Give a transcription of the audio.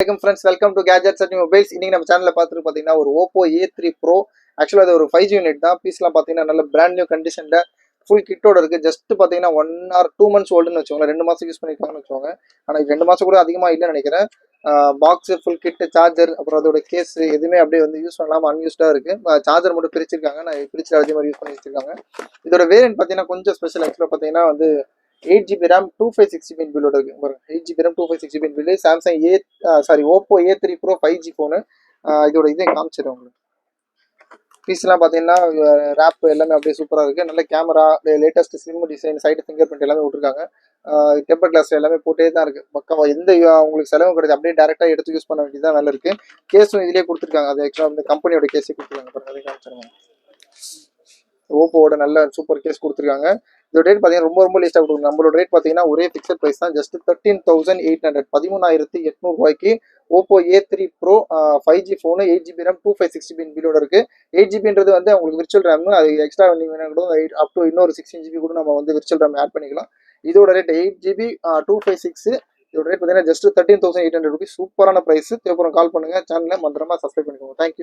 வணக்கம் friends, welcome to gadgets and mobiles. இன்னைக்கு நம்ம சேனலில் பார்த்துட்டு பார்த்தீங்கன்னா ஒரு ஓப்போ A3 ப்ரோ. ஆக்சுவலாக அது ஒரு 5G யூனிட் தான். பீஸ்லாம் பார்த்தீங்கன்னா நல்ல பிராண்ட் நியூ கண்டிஷனில் ஃபுல் கிட்டோட இருக்குது. ஜஸ்ட் பார்த்தீங்கன்னா 1 or 2 months ஓல்டுன்னு வச்சுக்கோங்க. 2 மாதம் யூஸ் பண்ணியிருக்காங்கன்னு வச்சுக்கோங்க. ஆனால் 2 மாதம் கூட அதிகமாக இல்லைன்னு நினைக்கிறேன். பாக்ஸு, ஃபுல் கிட்டு, சார்ஜர், அப்புறம் அதோட கேஸ் எதுவுமே அப்படியே வந்து யூஸ் பண்ணாமல் அன்யூஸ்டாக இருக்குது. சார்ஜர் மட்டும் பிரிச்சிருக்காங்க. நான் பிரிச்சு அதே மாதிரி யூஸ் பண்ணி வச்சிருக்காங்க. இதோட வேரியன்ட் பார்த்தீங்கன்னா கொஞ்சம் ஸ்பெஷல். ஆக்சுவலாக பார்த்தீங்கன்னா வந்து 8GB RAM 256GB பில்லோட இருக்கு. 8GB RAM 256GB bill. Samsung Oppo A3 bro 5G phone. இதோட இதே காமிச்சிடும் உங்களுக்கு. பீஸ்லாம் பார்த்தீங்கன்னா ரேப் எல்லாமே அப்படியே சூப்பராக இருக்குது. நல்ல camera, latest slim design, side finger print எல்லாமே விட்டுருக்காங்க. டெம்பர் கிளாஸ் எல்லாமே போட்டே தான் இருக்குது. பக்கம் எந்த உங்களுக்கு செலவும் கிடையாது. அப்படியே டேரெக்டாக எடுத்து யூஸ் பண்ண வேண்டியதான் வேலை இருக்குது. கேஸும் இதிலே கொடுத்துருக்காங்க. அது ஆக்சுவலாக வந்து கம்பெனியோட கேஸே கொடுத்துருக்காங்க. பாருங்க, அதை காமிச்சிருங்க. ஓப்போவோட நல்ல சூப்பர் கேஸ் கொடுத்துருக்காங்க. இதோட ரேட் பார்த்தீங்கன்னா ரொம்ப லீஸ்ட்டாக கொடுக்கும். நம்மளோட ரேட் பார்த்தீங்கன்னா ஒரே ஃபிக்ஸட் ப்ரைஸ் தான். Just 13,800 13,800 Oppo A3 bro 5G phone. 8GB RAM 256GB பில்லோட இருக்குது. 8GBன்றது வந்து உங்களுக்கு விர்ச்சுவல் ரேம். அது எக்ஸ்ட்ரா நீங்கள் வேணா கூட அப் டு இன்னொரு 16GB கூட நம்ம வந்து விர்ச்சுவல் ரேம் ஆட் பண்ணிக்கலாம். இதோட ரேட் 8GB 256. இதோட ரேட் பார்த்தீங்கன்னா ஜஸ்ட் 13,800 சூப்பரான ப்ரைஸ். தேவைப்படும் கால் பண்ணுங்கள். சேனலை மந்திரமா சப்ஸ்கிரைப் பண்ணிக்கோங்க. தேங்க்யூ.